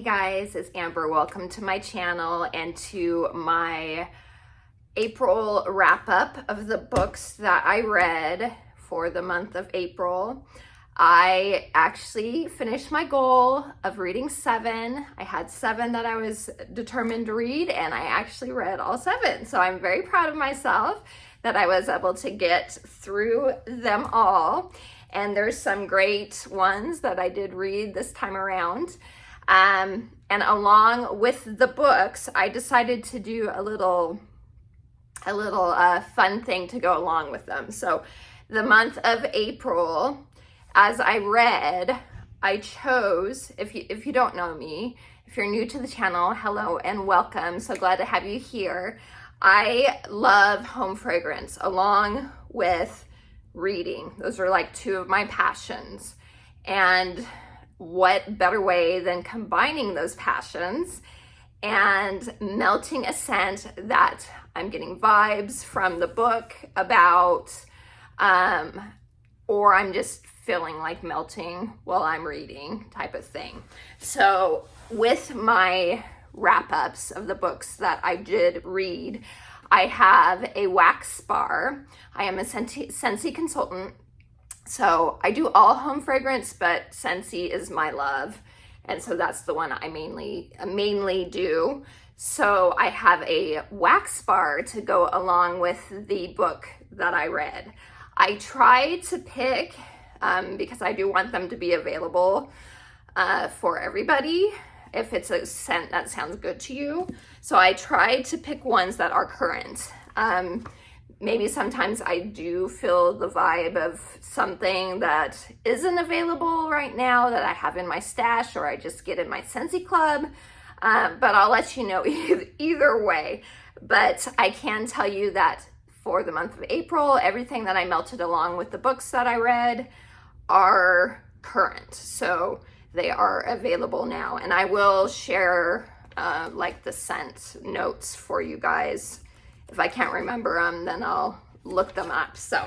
guys, it's Amber. Welcome to my channel and to my April wrap-up of the books that I read for the month of April. I actually finished my goal of reading 7. I had 7 that I was determined to read, and I actually read all 7. So I'm very proud of myself that I was able to get through them all. And there's some great ones that I did read this time around. And along with the books, I decided to do a little fun thing to go along with them. So the month of April, as I read, I chose, if you don't know me, if you're new to the channel, hello and welcome. So glad to have you here. I love home fragrance along with reading. Those are like 2 of my passions. And what better way than combining those passions and melting a scent that I'm getting vibes from the book about, or I'm just feeling like melting while I'm reading type of thing. So with my wrap-ups of the books that I did read, I have a wax bar. I am a Scentsy consultant. So I do all home fragrance, but Scentsy is my love. And so that's the one I mainly do. So I have a wax bar to go along with the book that I read. I tried to pick, because I do want them to be available for everybody, if it's a scent that sounds good to you. So I tried to pick ones that are current. Maybe sometimes I do feel the vibe of something that isn't available right now that I have in my stash, or I just get in my Scentsy club. But I'll let you know either way. But I can tell you that for the month of April, everything that I melted along with the books that I read are current. So they are available now. And I will share like the scent notes for you guys. If I can't remember them, then I'll look them up. So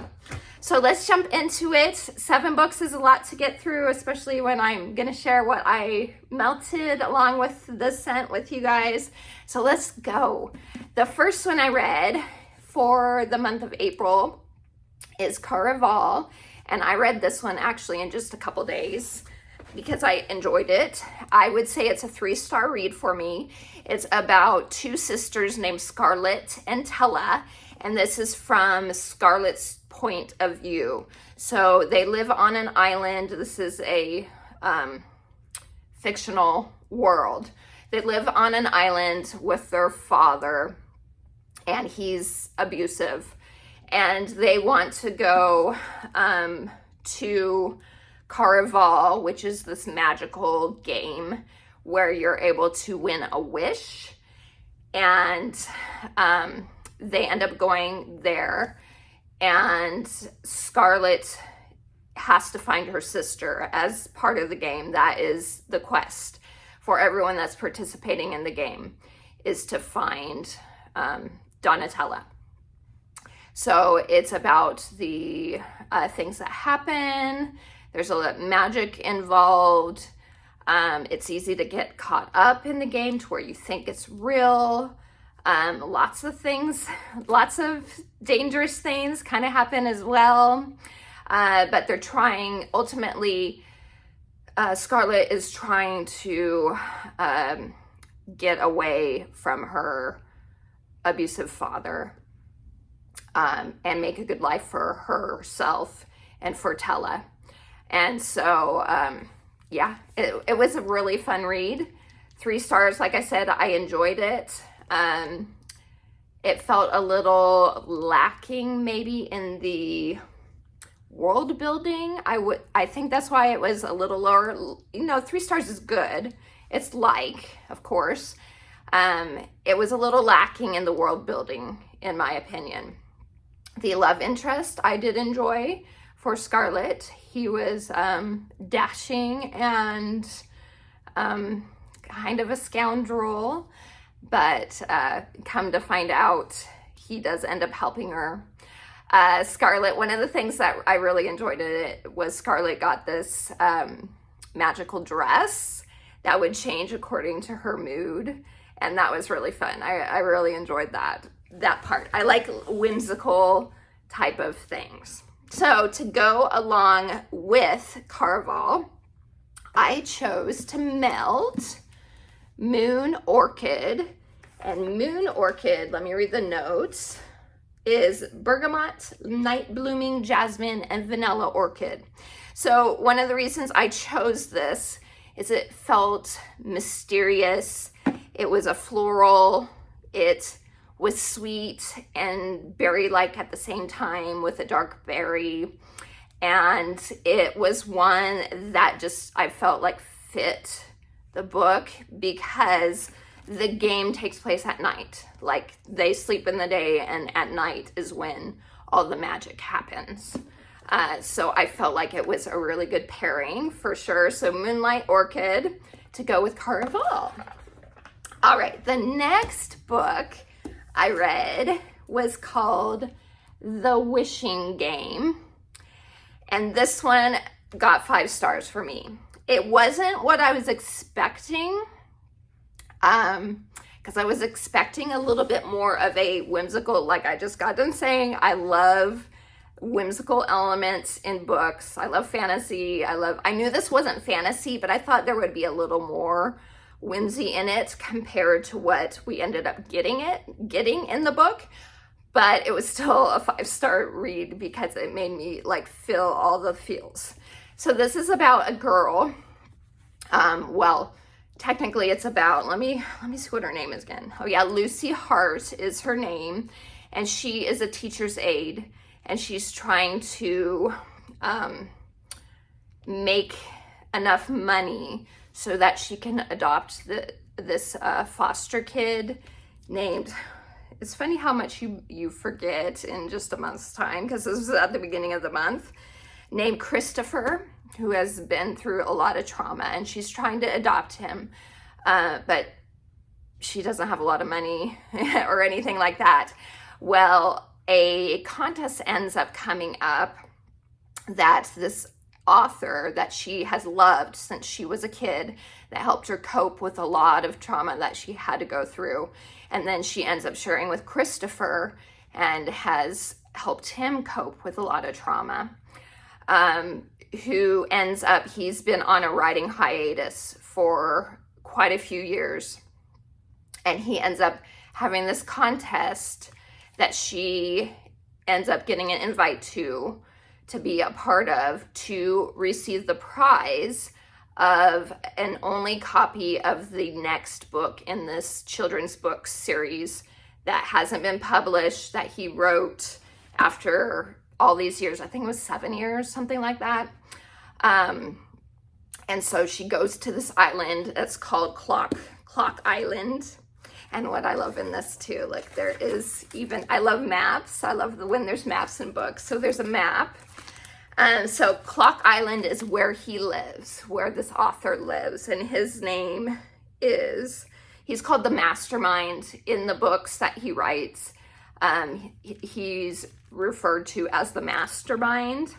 let's jump into it. 7 books is a lot to get through, especially when I'm gonna share what I melted along with the scent with you guys. So let's go. The first one I read for the month of April is Caraval, and I read this one actually in just a couple days because I enjoyed it. I would say it's a 3-star read for me. It's about 2 sisters named Scarlett and Tella, and this is from Scarlett's point of view. So they live on an island. This is a fictional world. They live on an island with their father, and he's abusive. And they want to go to Caraval, which is this magical game where you're able to win a wish, and they end up going there, and Scarlett has to find her sister as part of the game. That is the quest for everyone that's participating in the game, is to find Donatella. So it's about the things that happen. There's a lot of magic involved. It's easy to get caught up in the game to where you think it's real. Lots of things, lots of dangerous things kind of happen as well. But they're trying, ultimately, Scarlett is trying to get away from her abusive father and make a good life for herself and for Tella. And so, yeah, it was a really fun read. 3 stars, like I said, I enjoyed it. It felt a little lacking maybe in the world building. I think that's why it was a little lower. 3 stars is good. It's of course. It was a little lacking in the world building, in my opinion. The love interest I did enjoy for Scarlett. He was dashing and kind of a scoundrel, but come to find out, he does end up helping her. Scarlett, one of the things that I really enjoyed in it was Scarlett got this magical dress that would change according to her mood. And that was really fun. I really enjoyed that part. I like whimsical type of things. So to go along with Caraval, I chose to melt Moon Orchid. And Moon Orchid, let me read the notes, is bergamot, night blooming jasmine, and vanilla orchid. So one of the reasons I chose this is it felt mysterious. It was a floral. It was sweet and berry-like at the same time with a dark berry. And it was one that just, I felt like fit the book because the game takes place at night. Like they sleep in the day and at night is when all the magic happens. So I felt like it was a really good pairing for sure. So Moonlight Orchid to go with Caraval. All right, the next book I read was called The Wishing Game. And this one got 5 stars for me. It wasn't what I was expecting, because I was expecting a little bit more of a whimsical, like I just got done saying, I love whimsical elements in books. I love fantasy. I knew this wasn't fantasy, but I thought there would be a little more whimsy in it compared to what we ended up getting in the book. But it was still a 5-star read because it made me like feel all the feels. So this is about a girl. Well, technically it's about, let me see what her name is again. Oh yeah, Lucy Hart is her name. And she is a teacher's aide. And she's trying to make enough money so that she can adopt this foster kid named, it's funny how much you forget in just a month's time, because this was at the beginning of the month, named Christopher, who has been through a lot of trauma, and she's trying to adopt him, but she doesn't have a lot of money or anything like that. Well, a contest ends up coming up that this author that she has loved since she was a kid, that helped her cope with a lot of trauma that she had to go through. And then she ends up sharing with Christopher and has helped him cope with a lot of trauma. Who ends up, he's been on a writing hiatus for quite a few years. And he ends up having this contest that she ends up getting an invite to be a part of, to receive the prize of an only copy of the next book in this children's book series that hasn't been published, that he wrote after all these years. I think it was 7 years, something like that. And so she goes to this island that's called Clock Island. And what I love in this too, like there is even, I love maps. I love when there's maps in books. So there's a map. So Clock Island is where he lives, where this author lives. And his name is, he's called the Mastermind in the books that he writes. He's referred to as the Mastermind.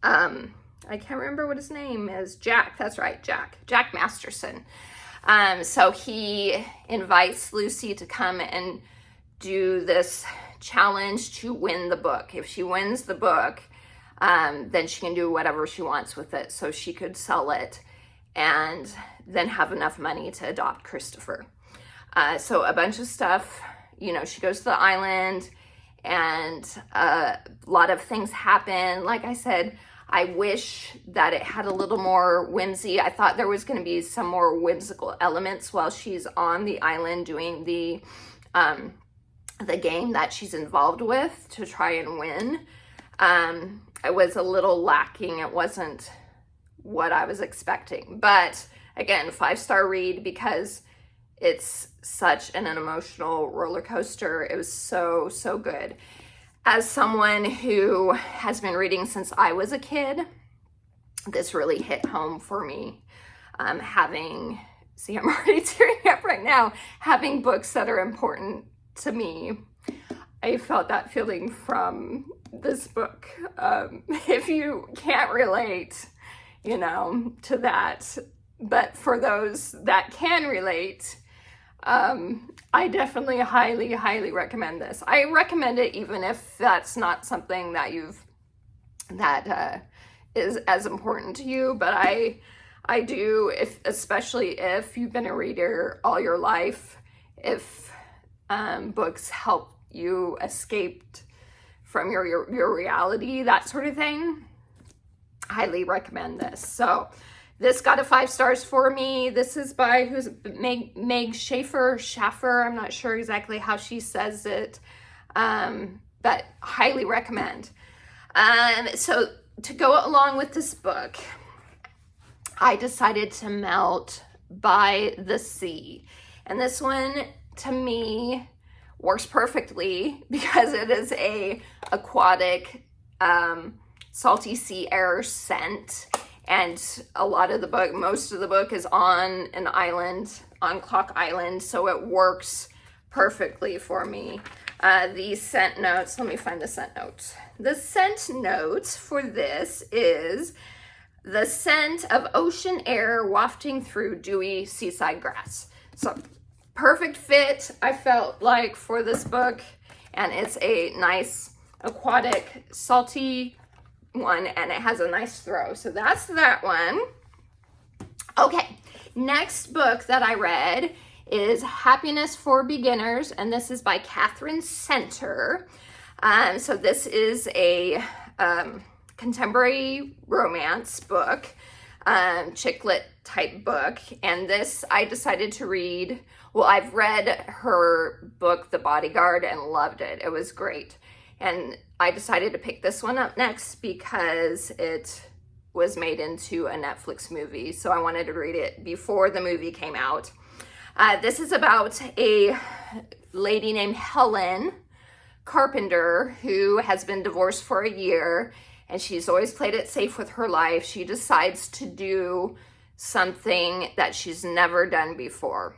I can't remember what his name is. Jack, that's right, Jack Masterson. So he invites Lucy to come and do this challenge to win the book. If she wins the book, then she can do whatever she wants with it. So she could sell it and then have enough money to adopt Christopher. So a bunch of stuff, you know, she goes to the island and a lot of things happen. Like I said, I wish that it had a little more whimsy. I thought there was going to be some more whimsical elements while she's on the island doing the game that she's involved with to try and win. It was a little lacking. It wasn't what I was expecting. But again, 5-star read because it's such an emotional roller coaster. It was so, so good. As someone who has been reading since I was a kid, this really hit home for me. I'm already tearing up right now, having books that are important to me. I felt that feeling from this book. If you can't relate, you know, to that, but for those that can relate, I definitely highly recommend this. I recommend it even if that's not something that is as important to you, but I do, especially if you've been a reader all your life, if books help you escape from your reality, that sort of thing, highly recommend this. So this got a 5 stars for me. This is by Meg Schaffer. I'm not sure exactly how she says it, but highly recommend. So to go along with this book, I decided to Melt by the Sea. And this one, to me, works perfectly because it is a aquatic, salty sea air scent. And a lot of the book, most of the book is on an island, on Clock Island, so it works perfectly for me. The scent notes, let me find the scent notes. The scent notes for this is the scent of ocean air wafting through dewy seaside grass. So perfect fit, I felt like, for this book. And it's a nice aquatic, salty one, and it has a nice throw. So that's that one. Okay, next book that I read is Happiness for Beginners, and this is by Catherine Center. So this is a contemporary romance book, chick lit type book, and this I decided to read. Well, I've read her book, The Bodyguard, and loved it. It was great. And I decided to pick this one up next because it was made into a Netflix movie, so I wanted to read it before the movie came out. This is about a lady named Helen Carpenter who has been divorced for a year, and she's always played it safe with her life. She decides to do something that she's never done before,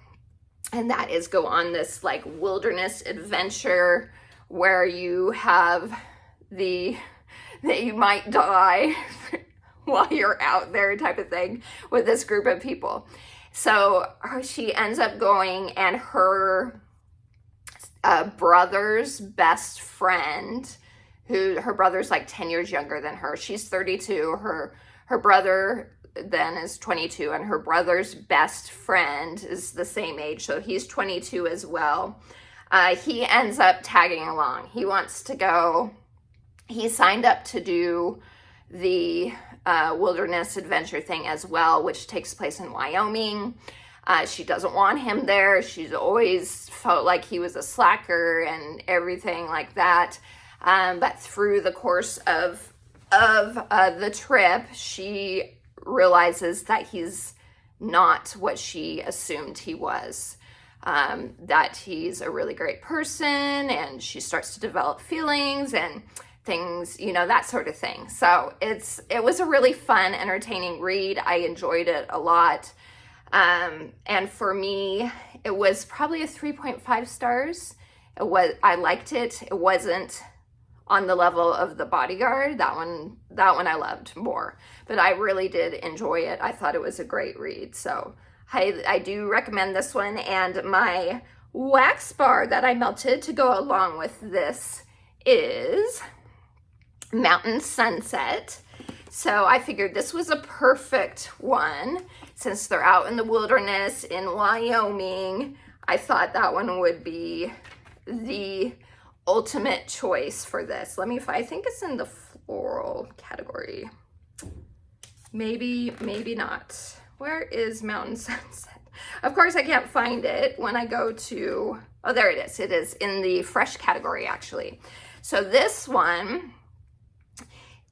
and that is go on this like wilderness adventure where you have that you might die while you're out there type of thing with this group of people. So she ends up going, and her brother's best friend, her brother's like 10 years younger than her. She's 32. Her brother then is 22, and her brother's best friend is the same age, so he's 22 as well. He ends up tagging along. He wants to go. He signed up to do the wilderness adventure thing as well, which takes place in Wyoming. She doesn't want him there. She's always felt like he was a slacker and everything like that. But through the course of the trip, she realizes that he's not what she assumed he was. That he's a really great person, and she starts to develop feelings and things, that sort of thing. So it was a really fun, entertaining read. I enjoyed it a lot. And for me, it was probably a 3.5 stars. I liked it. It wasn't on the level of The Bodyguard. That one I loved more, but I really did enjoy it. I thought it was a great read. So I do recommend this one. And my wax bar that I melted to go along with this is Mountain Sunset. So I figured this was a perfect one since they're out in the wilderness in Wyoming. I thought that one would be the ultimate choice for this. I think it's in the floral category. Maybe not. Where is Mountain Sunset? Of course, I can't find it when I go to, oh, there it is. It is in the fresh category, actually. So this one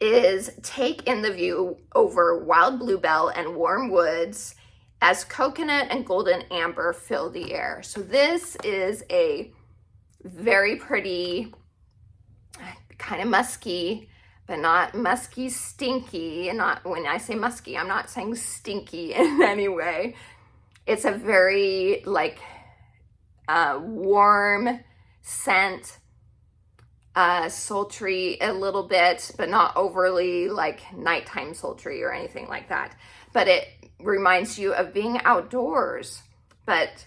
is Take in the View over Wild Bluebell and Warm Woods as coconut and golden amber fill the air. So this is a very pretty, kind of musky, but not musky stinky. And not, when I say musky, I'm not saying stinky in any way. It's a very warm scent. sultry a little bit, but not overly like nighttime sultry or anything like that. But it reminds you of being outdoors, but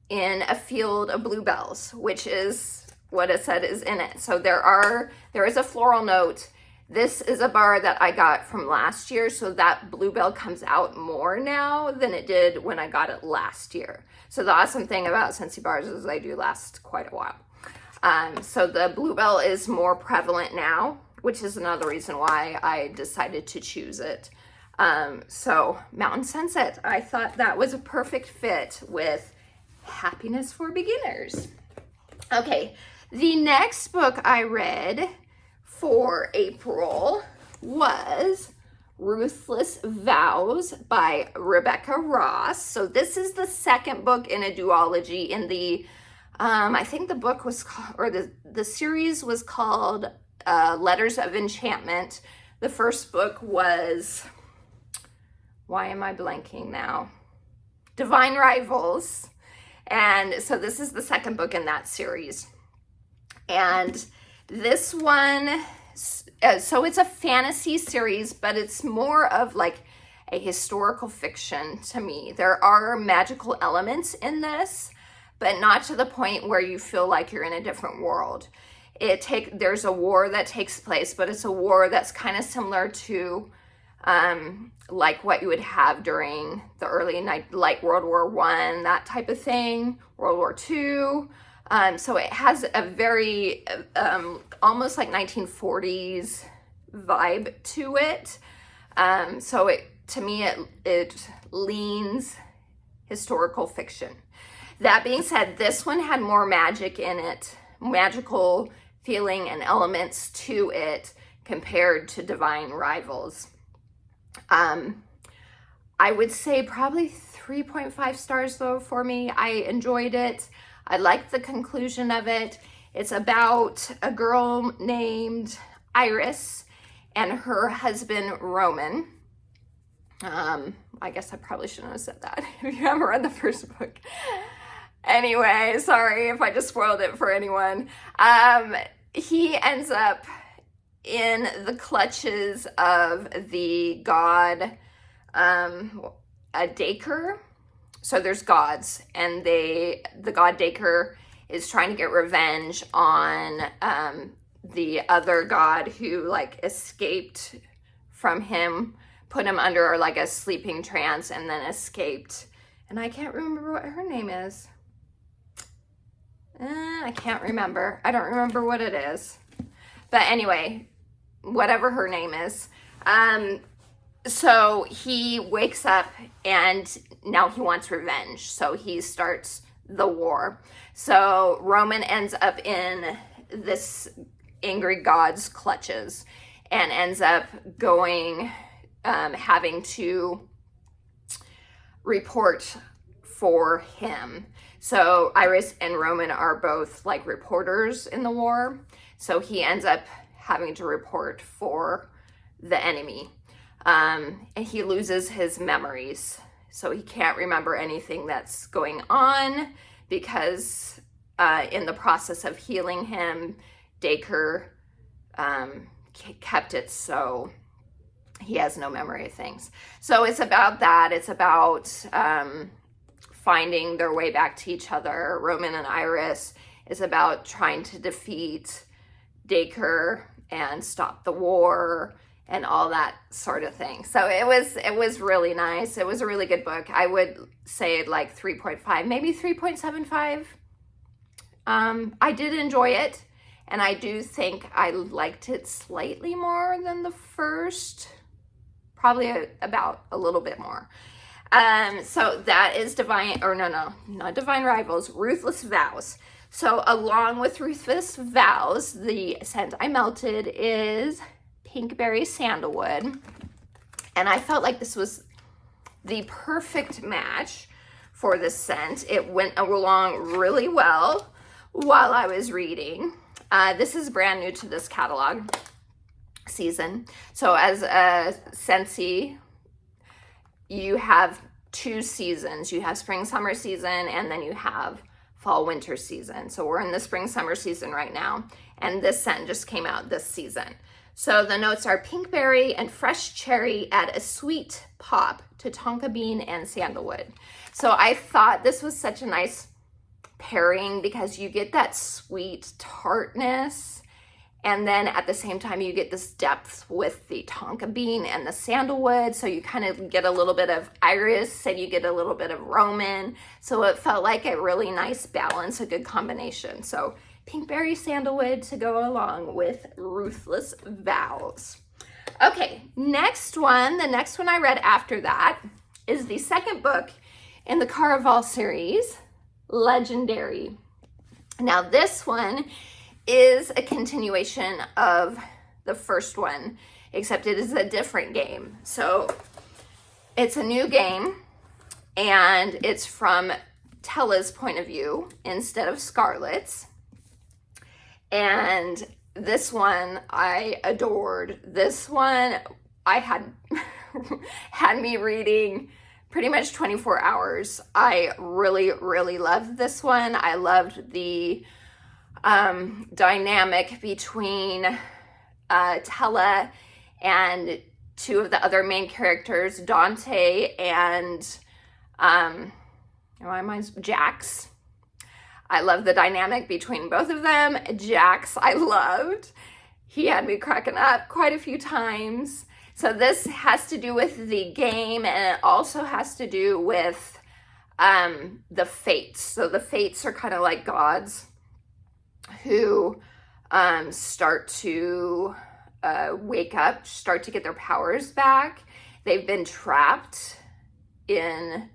in a field of bluebells, which is what it said is in it. So there is a floral note. This is a bar that I got from last year, so that bluebell comes out more now than it did when I got it last year. So the awesome thing about Scentsy bars is they do last quite a while. So the bluebell is more prevalent now, which is another reason why I decided to choose it. So Mountain Sunset, I thought that was a perfect fit with Happiness for Beginners. Okay, the next book I read for April was Ruthless Vows by Rebecca Ross. So this is the second book in a duology in the, I think the book was called, or the series was called Letters of Enchantment. The first book was, why am I blanking now? Divine Rivals. And so this is the second book in that series. And this one, so it's a fantasy series, but it's more of like a historical fiction to me. There are magical elements in this, but not to the point where you feel like you're in a different world. There's a war that takes place, but it's a war that's kind of similar to like what you would have during the early like World War I, that type of thing, World War II. So it has a very almost like 1940s vibe to it. So to me it leans historical fiction. That being said, this one had more magic in it, magical feeling and elements to it compared to Divine Rivals. I would say probably 3.5 stars though for me. I enjoyed it. I liked the conclusion of it. It's about a girl named Iris and her husband Roman. I guess I probably shouldn't have said that if you haven't read the first book. Anyway, sorry if I just spoiled it for anyone. He ends up in the clutches of the god Dacre. So there's gods, and the god Dacre is trying to get revenge on the other god who like escaped from him, put him under like a sleeping trance, and then escaped. And I can't remember what her name is. I can't remember. I don't remember what it is. But anyway, whatever her name is. So he wakes up and now he wants revenge. So he starts the war. So Roman ends up in this angry god's clutches and ends up going, having to report for him. So Iris and Roman are both like reporters in the war. So he ends up having to report for the enemy. And he loses his memories. So he can't remember anything that's going on because in the process of healing him, Dacre kept it so he has no memory of things. So it's about that. It's about finding their way back to each other. Roman and Iris is about trying to defeat Dacre and stop the war and all that sort of thing. So it was really nice. It was a really good book. I would say like 3.5, maybe 3.75. I did enjoy it, and I do think I liked it slightly more than the first, probably about a little bit more. So that is not Divine Rivals, Ruthless Vows. So along with Ruthless Vows, the scent I melted is Pinkberry Sandalwood. And I felt like this was the perfect match for this scent. It went along really well while I was reading. This is brand new to this catalog season. So as a Scentsy, you have 2 seasons. You have spring, summer season, and then you have fall winter season. So we're in the spring summer season right now, and this scent just came out this season. So the notes are pinkberry and fresh cherry add a sweet pop to tonka bean and sandalwood. So I thought this was such a nice pairing because you get that sweet tartness, and then at the same time you get this depth with the tonka bean and the sandalwood. So you kind of get a little bit of iris and you get a little bit of Roman. So it felt like a really nice balance, a good combination. So pinkberry sandalwood to go along with Ruthless Vows. Okay, next one. The next one I read after that is the second book in the Caraval series, Legendary. Now this one is a continuation of the first one, except it is a different game. So it's a new game, and it's from Tella's point of view instead of Scarlett's. And this one I adored. This one I had me reading pretty much 24 hours. I really, really loved this one. I loved the dynamic between Tella and two of the other main characters, Dante and Jax. I love the dynamic between both of them. Jax, I loved. He had me cracking up quite a few times. So this has to do with the game, and it also has to do with the fates. So the fates are kind of like gods who start to wake up, start to get their powers back. They've been trapped in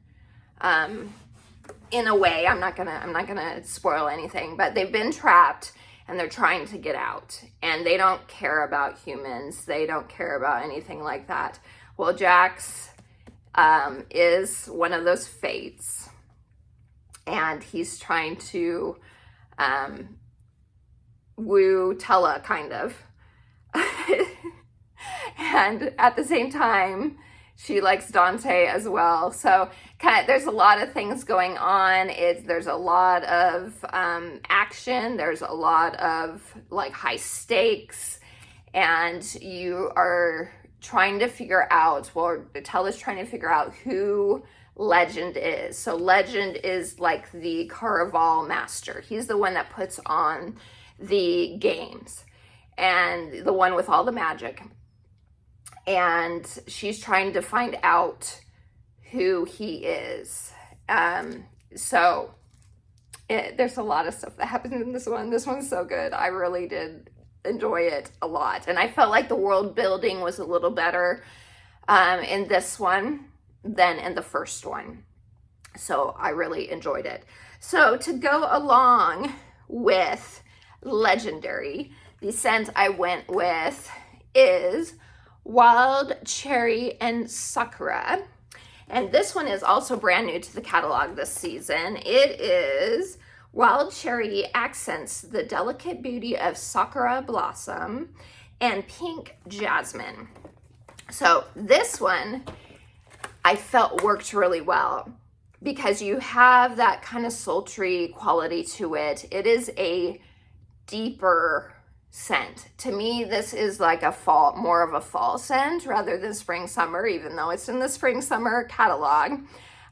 a way. I'm not gonna spoil anything, but they've been trapped and they're trying to get out, and they don't care about humans. They don't care about anything like that. Well, Jax is one of those fates, and he's trying to woo Tella, kind of. And at the same time, she likes Dante as well. So there's a lot of things going on. There's a lot of action. There's a lot of like high stakes, and you are trying to figure out, well, Tella's trying to figure out who Legend is. So Legend is like the Caraval master. He's the one that puts on the games and the one with all the magic. And she's trying to find out who he is. So there's a lot of stuff that happens in this one. This one's so good. I really did enjoy it a lot. And I felt like the world building was a little better in this one than in the first one. So I really enjoyed it. So to go along with Legendary, the scent I went with is Wild Cherry and Sakura. And this one is also brand new to the catalog this season. It is Wild Cherry accents the delicate beauty of Sakura Blossom and Pink Jasmine. So this one I felt worked really well because you have that kind of sultry quality to it. It is a deeper scent. To me, this is like more of a fall scent rather than spring summer, even though it's in the spring summer catalog.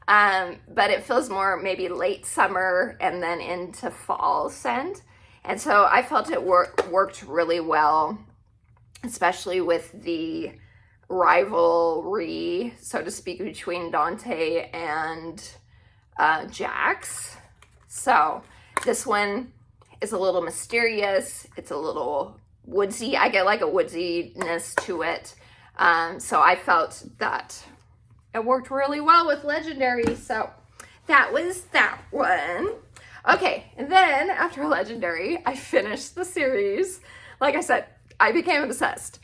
But it feels more maybe late summer and then into fall scent. And so I felt it worked really well, especially with the rivalry, so to speak, between Dante and Jax. So this one is a little mysterious. It's a little woodsy. I get like a woodsiness to it. So I felt that it worked really well with Legendary. So that was that one. Okay, and then after Legendary, I finished the series. Like I said, I became obsessed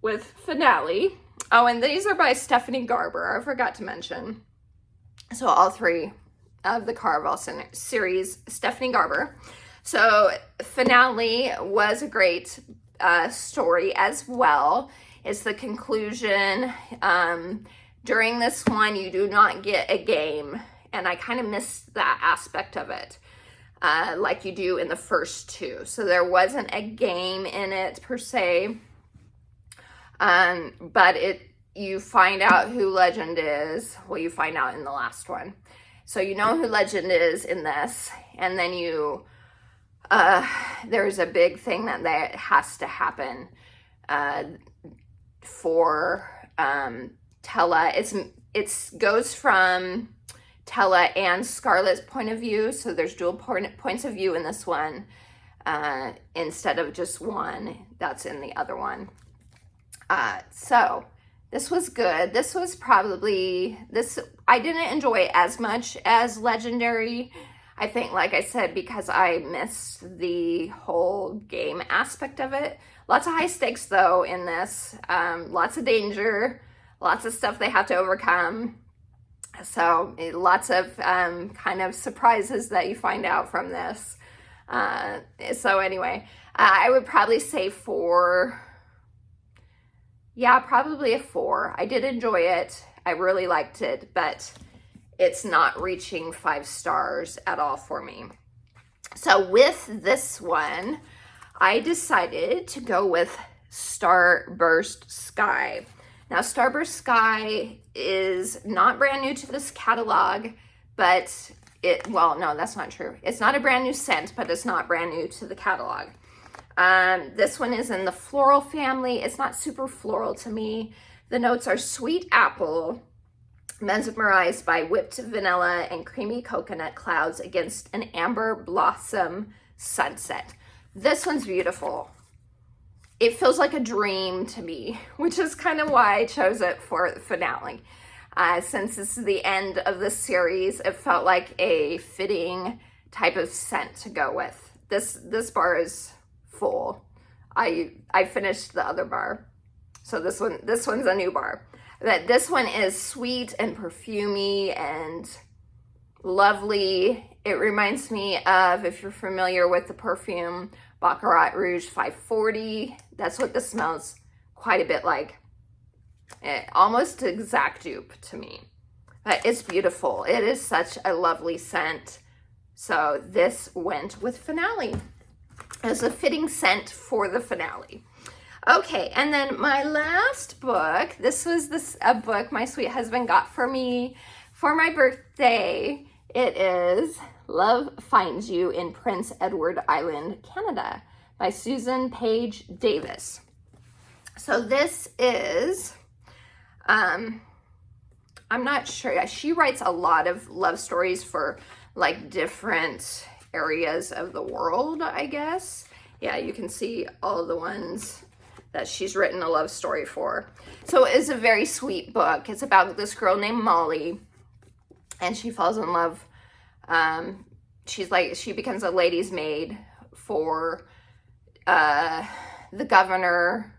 with Finale. Oh, and these are by Stephanie Garber. I forgot to mention. So all three of the Caraval series, Stephanie Garber. So Finale was a great story as well. It's the conclusion. During this one, you do not get a game, and I kind of missed that aspect of it. like you do in the first two. So there wasn't a game in it per se, but you find out who Legend is. Well, you find out in the last one. So you know who Legend is in this, and then there's a big thing that has to happen for Tella. It goes from Tella and Scarlett's point of view, so there's dual points of view in this one, instead of just one that's in the other one. So this was good. This was probably, I didn't enjoy as much as Legendary. I think, like I said, because I missed the whole game aspect of it. Lots of high stakes, though, in this. Lots of danger. Lots of stuff they have to overcome. So lots of kind of surprises that you find out from this. So anyway, I would probably say 4. Yeah, probably a 4. I did enjoy it. I really liked it, but it's not reaching 5 stars at all for me. So with this one, I decided to go with Starburst Sky. Now, Starburst Sky is not brand new to this catalog, but well, no, that's not true. It's not a brand new scent, but it's not brand new to the catalog. This one is in the floral family. It's not super floral to me. The notes are sweet apple, mesmerized by whipped vanilla and creamy coconut clouds against an amber blossom sunset. This one's beautiful. It feels like a dream to me, which is kind of why I chose it for the finale. Since this is the end of the series, it felt like a fitting type of scent to go with. This bar is full. I finished the other bar, so this one's a new bar. But this one is sweet and perfumey and lovely. It reminds me of, if you're familiar with the perfume Baccarat Rouge 540, that's what this smells quite a bit like. Almost exact dupe to me. But it's beautiful. It is such a lovely scent. So this went with finale as a fitting scent for the finale. Okay, and then my last book, this was a book my sweet husband got for me for my birthday. It is Love Finds You in Prince Edward Island, Canada, by Susan Page Davis. So this is, I'm not sure, she writes a lot of love stories for like different areas of the world, I guess. Yeah, you can see all the ones that she's written a love story for. So it's a very sweet book. It's about this girl named Molly, and she falls in love. She becomes a lady's maid for the governor,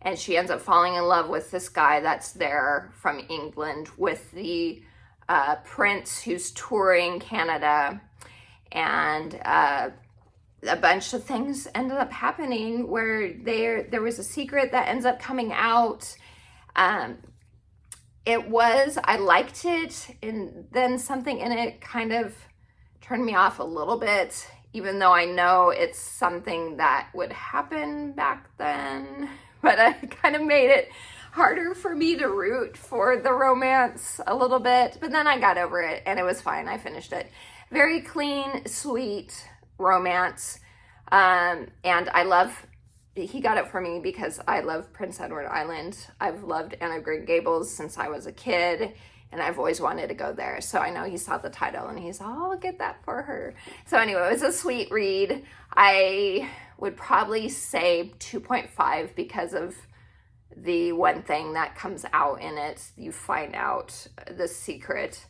and she ends up falling in love with this guy that's there from England with the prince who's touring Canada, and a bunch of things ended up happening where there was a secret that ends up coming out. I liked it, and then something in it kind of turned me off a little bit, even though I know it's something that would happen back then, but I kind of made it harder for me to root for the romance a little bit, but then I got over it and it was fine. I finished it. Very clean, sweet romance. And he got it for me because I love Prince Edward Island. I've loved Anne of Green Gables since I was a kid, and I've always wanted to go there. So I know he saw the title and he's, oh, I'll get that for her. So anyway, it was a sweet read. I would probably say 2.5 because of the one thing that comes out in it. You find out the secret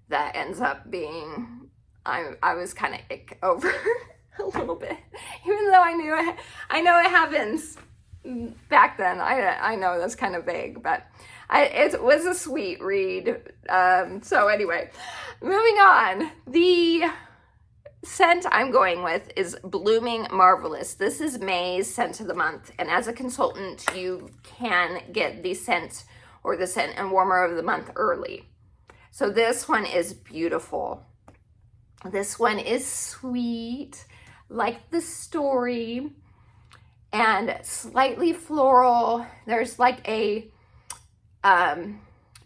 that ends up being, I was kind of ick over a little bit, even though I know it happens back then. I know that's kind of vague, but it was a sweet read. So anyway, moving on. The scent I'm going with is Blooming Marvelous. This is May's scent of the month, and as a consultant, you can get the scent or the scent and warmer of the month early. So this one is beautiful. This one is sweet, like the story, and slightly floral. There's like a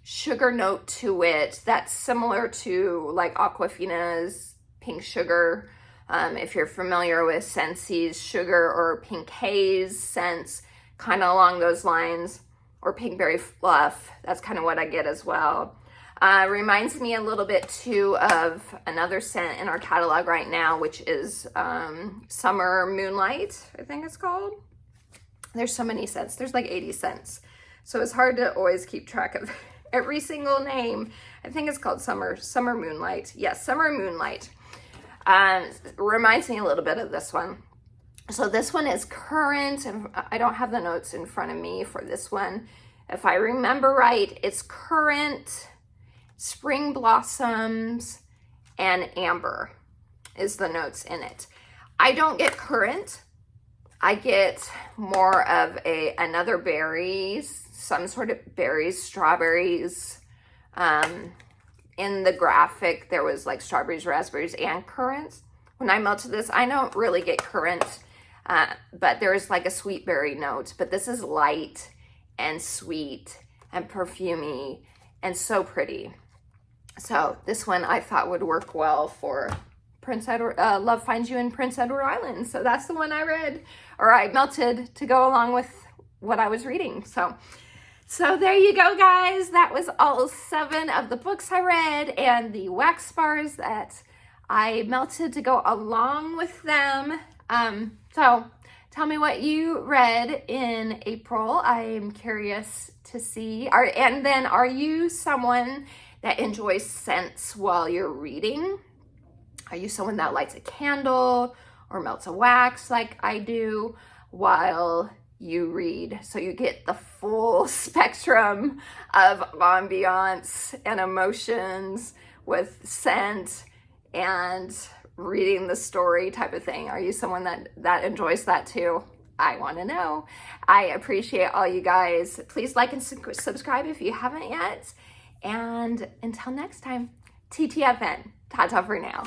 sugar note to it that's similar to like Aquafina's Pink Sugar. If you're familiar with Scentsi's Sugar or Pink Haze scents, kind of along those lines, or Pinkberry Fluff, that's kind of what I get as well. Reminds me a little bit too of another scent in our catalog right now, which is Summer Moonlight, I think it's called. There's so many scents. There's like 80 scents. So it's hard to always keep track of every single name. I think it's called Summer Moonlight. Yes, Summer Moonlight. Reminds me a little bit of this one. So this one is currant, and I don't have the notes in front of me for this one. If I remember right, it's currant, spring blossoms, and amber is the notes in it. I don't get currant. I get more of another berries, some sort of berries, strawberries. In the graphic, there was like strawberries, raspberries, and currants. When I melted this, I don't really get currant, but there is like a sweet berry note. But this is light and sweet and perfumey and so pretty. So this one I thought would work well for Prince Edward, Love Finds You in Prince Edward Island. So that's the one I read, or I melted to go along with what I was reading. So there you go, guys. That was all 7 of the books I read and the wax bars that I melted to go along with them. So tell me what you read in April. I'm curious to see. And then are you someone that enjoys scents while you're reading? Are you someone that lights a candle or melts a wax like I do while you read, so you get the full spectrum of ambiance and emotions with scent and reading the story type of thing? Are you someone that enjoys that too? I want to know. I appreciate all you guys. Please like and subscribe if you haven't yet. And until next time, TTFN. Ta-ta for now.